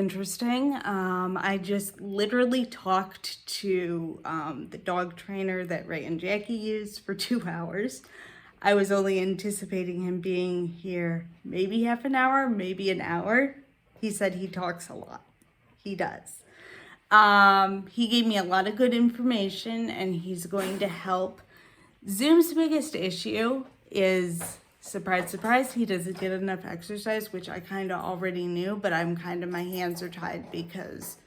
interesting. I just literally talked to the dog trainer that Ray and Jackie used for 2 hours. I was only anticipating him being here maybe half an hour, maybe an hour. He said he talks a lot. He does. He gave me a lot of good information, and he's going to help. Zoom's biggest issue is, surprise, surprise, he doesn't get enough exercise, which I kind of already knew, but I'm kind of, my hands are tied because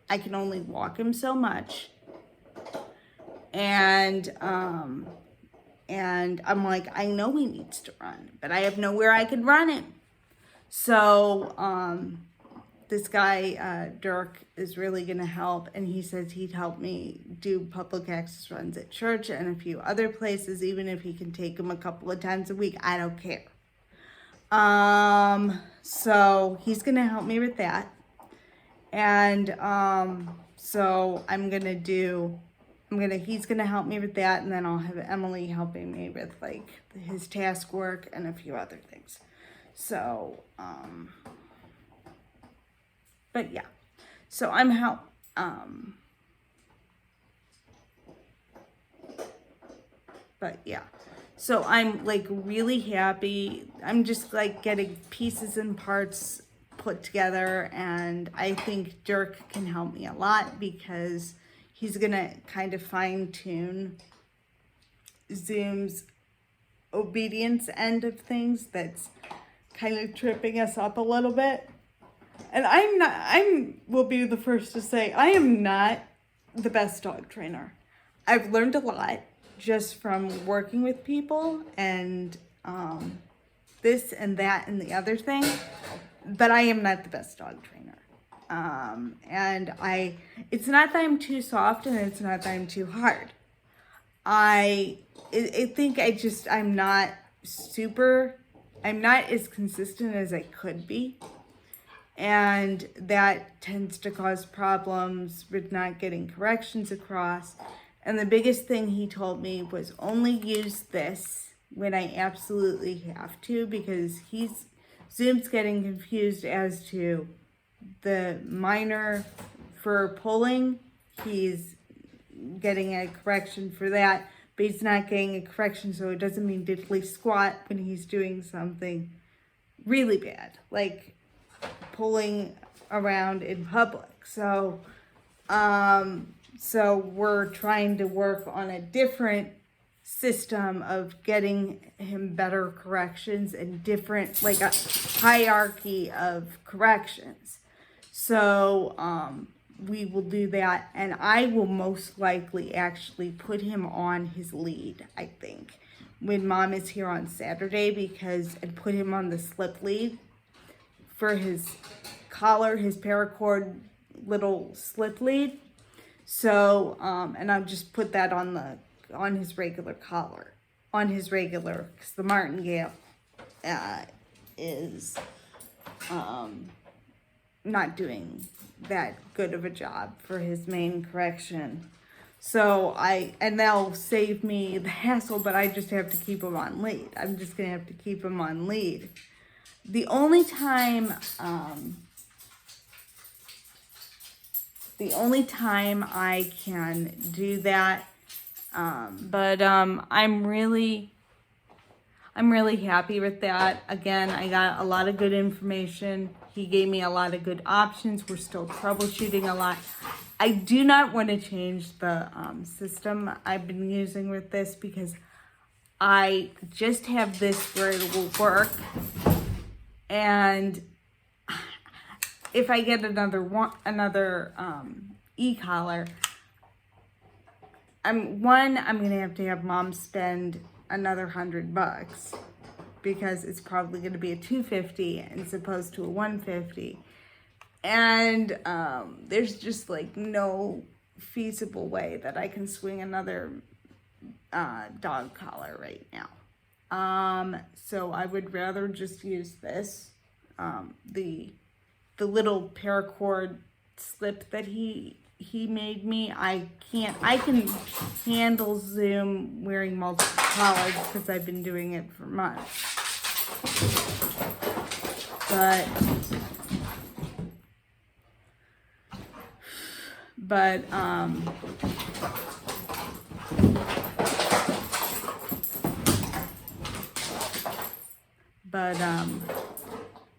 I can only walk him so much. And I'm like, I know he needs to run, but I have nowhere I can run him. So, this guy, Dirk, is really going to help, and he says he'd help me do public access runs at church and a few other places, even if he can take them a couple of times a week. I don't care. So he's going to help me with that. And so he's going to help me with that, and then I'll have Emily helping me with like his task work and a few other things. So, but yeah, so so I'm like really happy. I'm just like getting pieces and parts put together, and I think Dirk can help me a lot because he's gonna kind of fine tune Zoom's obedience end of things that's kind of tripping us up a little bit. And I will be the first to say, I am not the best dog trainer. I've learned a lot just from working with people and this and that and the other thing, but I am not the best dog trainer. And it's not that I'm too soft, and it's not that I'm too hard. I'm not as consistent as I could be. And that tends to cause problems with not getting corrections across. And the biggest thing he told me was only use this when I absolutely have to, because Zoom's getting confused as to the minor for pulling. He's getting a correction for that, but he's not getting a correction, so it doesn't mean diddly squat when he's doing something really bad, like pulling around in public. So we're trying to work on a different system of getting him better corrections and different, like a hierarchy of corrections. So we will do that, and I will most likely actually put him on his lead, I think, when Mom is here on Saturday, and put him on the slip lead for his collar, his paracord little slip lead. So, and I'll just put that on his regular collar, because the martingale is not doing that good of a job for his main correction. So and they'll save me the hassle, but I just have to keep him on lead. I'm just gonna have to keep him on lead. The only time I can do that, but I'm really happy with that. Again, I got a lot of good information. He gave me a lot of good options. We're still troubleshooting a lot. I do not want to change the system I've been using with this, because I just have this where it will work. And if I get another e-collar, I'm gonna have to have Mom spend another $100, because it's probably gonna be a $250 as opposed to a $150. And there's just like no feasible way that I can swing another dog collar right now. So I would rather just use this, the little paracord slip that he made me. I can handle Zoom wearing multiple collars because I've been doing it for months. But But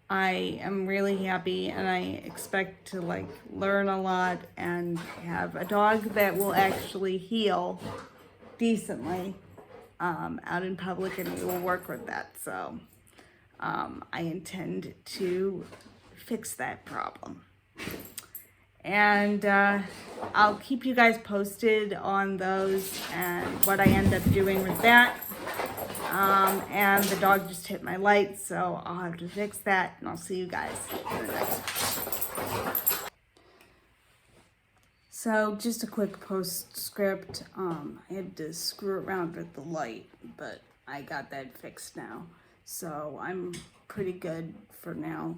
I am really happy, and I expect to like learn a lot and have a dog that will actually heel decently out in public, and we will work with that. So I intend to fix that problem. And I'll keep you guys posted on those and what I end up doing with that. And the dog just hit my light, so I'll have to fix that, and I'll see you guys in the next one. So just a quick postscript. I had to screw around with the light, but I got that fixed now. So I'm pretty good for now.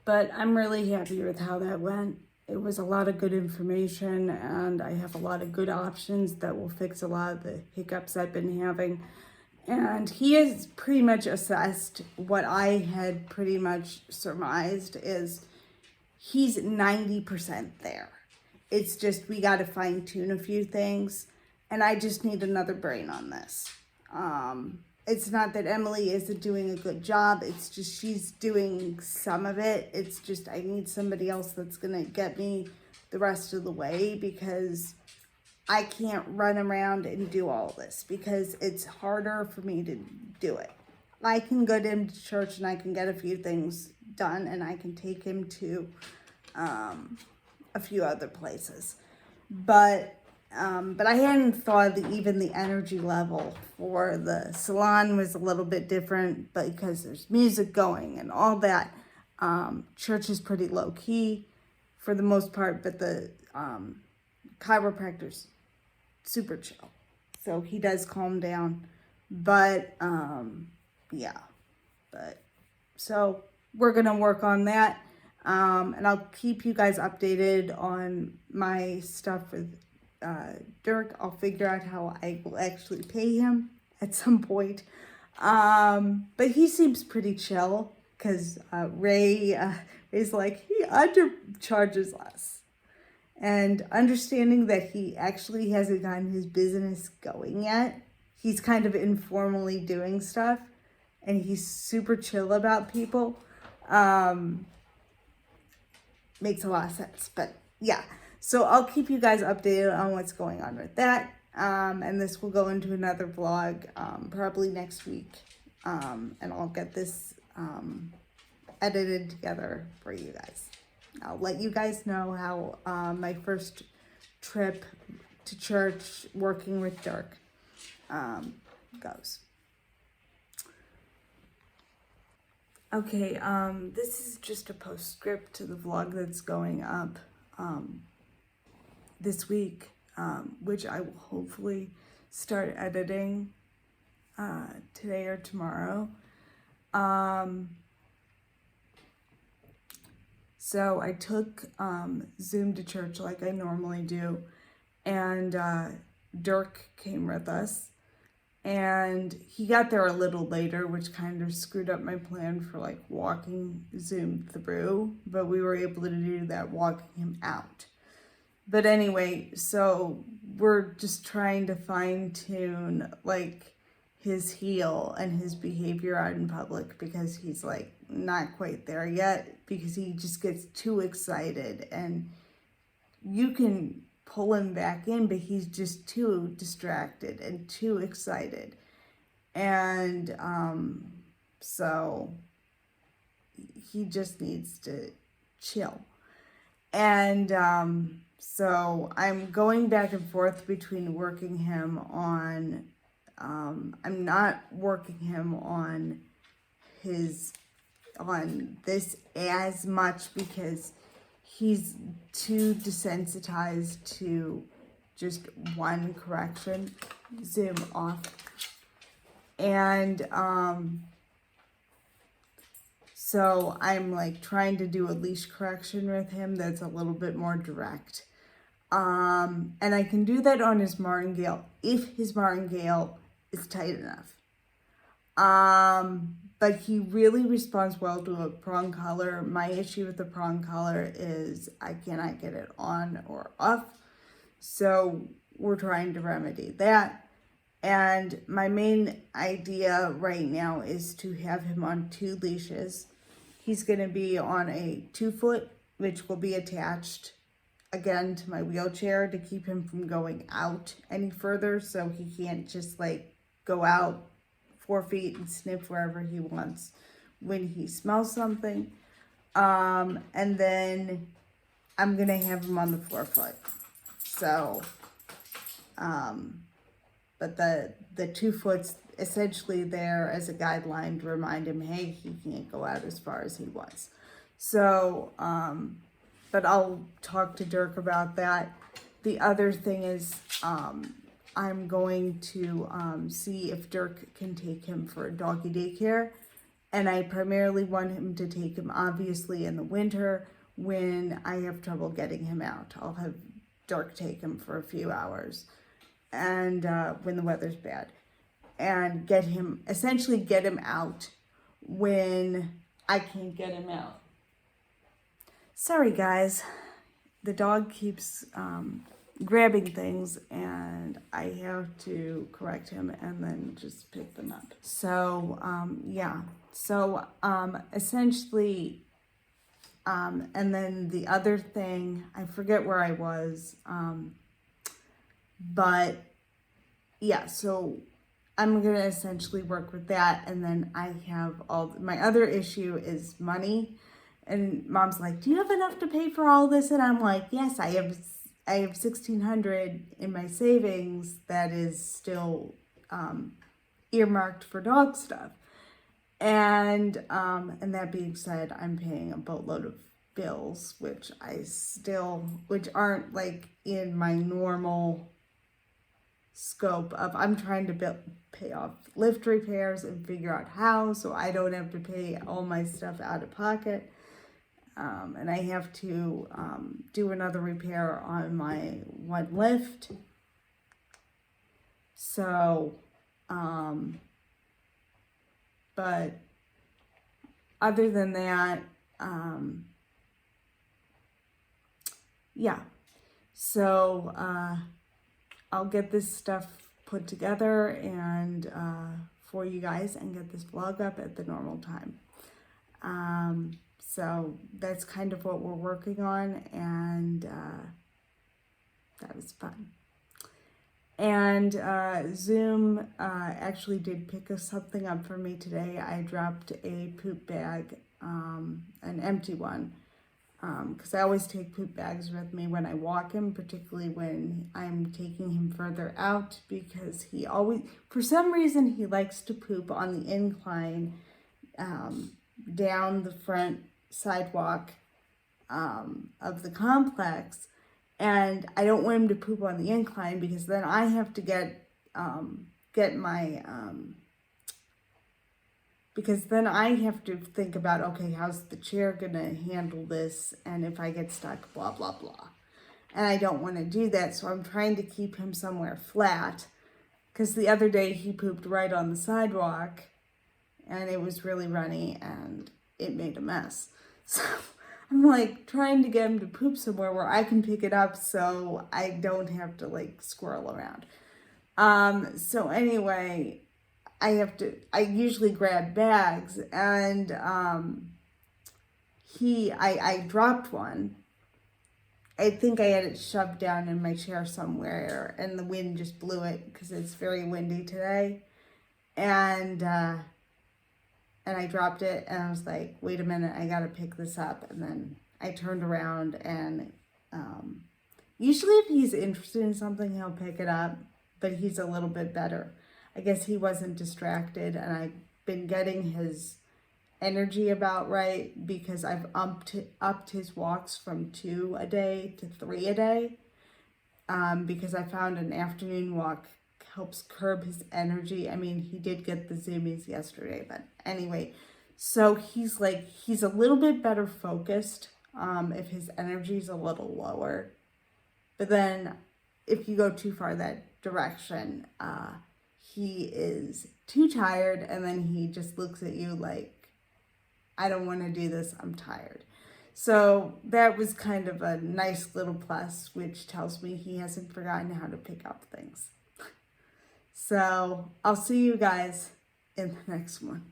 But I'm really happy with how that went. It was a lot of good information, and I have a lot of good options that will fix a lot of the hiccups I've been having. And he has pretty much assessed what I had pretty much surmised is he's 90% there. It's just we got to fine tune a few things, and I just need another brain on this. It's not that Emily isn't doing a good job. It's just she's doing some of it. It's just I need somebody else that's going to get me the rest of the way, because I can't run around and do all this because it's harder for me to do it. I can go to church and I can get a few things done, and I can take him to a few other places. But I hadn't thought that even the energy level for the salon was a little bit different, but because there's music going and all that. Church is pretty low key for the most part, but the chiropractor's super chill. So he does calm down. But yeah. But so we're gonna work on that. And I'll keep you guys updated on my stuff with Dirk. I'll figure out how I will actually pay him at some point. But he seems pretty chill, because Ray is like, he undercharges us. And understanding that he actually hasn't gotten his business going yet, he's kind of informally doing stuff, and he's super chill about people. Makes a lot of sense, but yeah. So I'll keep you guys updated on what's going on with that. And this will go into another vlog probably next week. And I'll get this edited together for you guys. I'll let you guys know how my first trip to church working with Dirk goes. Okay, this is just a postscript to the vlog that's going up this week, which I will hopefully start editing today or tomorrow. So I took Zoom to church like I normally do, and Dirk came with us. And he got there a little later, which kind of screwed up my plan for like walking Zoom through, but we were able to do that walking him out. But anyway, so we're just trying to fine tune like his heel and his behavior out in public, because he's like not quite there yet, because he just gets too excited, and you can pull him back in, but he's just too distracted and too excited. And so he just needs to chill. And so I'm going back and forth between working him on I'm not working him on this as much, because he's too desensitized to just one correction. Zoom off. And so I'm like trying to do a leash correction with him that's a little bit more direct. And I can do that on his martingale if his martingale is tight enough. but he really responds well to a prong collar. My issue with the prong collar is I cannot get it on or off. So we're trying to remedy that. And my main idea right now is to have him on 2 leashes. He's going to be on a 2-foot, which will be attached again to my wheelchair to keep him from going out any further, so he can't just like go out 4 feet and sniff wherever he wants when he smells something. And then I'm gonna have him on the 4-foot. So, but the 2 foot's essentially there as a guideline to remind him, hey, he can't go out as far as he wants. So, but I'll talk to Dirk about that. The other thing is, I'm going to see if Dirk can take him for a doggy daycare. And I primarily want him to take him, obviously, in the winter when I have trouble getting him out. I'll have Dirk take him for a few hours, and when the weather's bad. And essentially get him out when I can't get him out. Sorry guys, the dog keeps grabbing things and I have to correct him and then just pick them up. So yeah, so essentially, and then the other thing, I forget where I was, but yeah, so I'm gonna essentially work with that. And then I have my other issue is money. And Mom's like, do you have enough to pay for all this? And I'm like, yes, I have $1,600 in my savings that is still earmarked for dog stuff. And that being said, I'm paying a boatload of bills, which aren't like in my normal scope of, I'm trying to pay off lift repairs and figure out how, so I don't have to pay all my stuff out of pocket. And I have to do another repair on my one lift. So, but other than that, yeah. So, I'll get this stuff put together and for you guys and get this vlog up at the normal time. So that's kind of what we're working on, and that was fun. And Zoom actually did pick something up for me today. I dropped a poop bag, an empty one, because I always take poop bags with me when I walk him, particularly when I'm taking him further out, because he always, for some reason, he likes to poop on the incline down the front sidewalk of the complex, and I don't want him to poop on the incline because then I have to get my because then I have to think about, okay, how's the chair gonna handle this, and if I get stuck, blah blah blah, and I don't want to do that, so I'm trying to keep him somewhere flat, because the other day he pooped right on the sidewalk and it was really runny and it made a mess. So I'm like trying to get him to poop somewhere where I can pick it up so I don't have to like squirrel around. So anyway, I usually grab bags, and I dropped one. I think I had it shoved down in my chair somewhere and the wind just blew it because it's very windy today. And I dropped it and I was like, wait a minute, I gotta pick this up. And then I turned around and usually if he's interested in something, he'll pick it up, but he's a little bit better. I guess he wasn't distracted, and I've been getting his energy about right because I've upped his walks from 2 a day to 3 a day because I found an afternoon walk helps curb his energy. I mean, he did get the zoomies yesterday, but anyway, so he's a little bit better focused if his energy's a little lower. But then if you go too far that direction, he is too tired, and then he just looks at you like, I don't want to do this, I'm tired. So that was kind of a nice little plus, which tells me he hasn't forgotten how to pick up things. So I'll see you guys in the next one.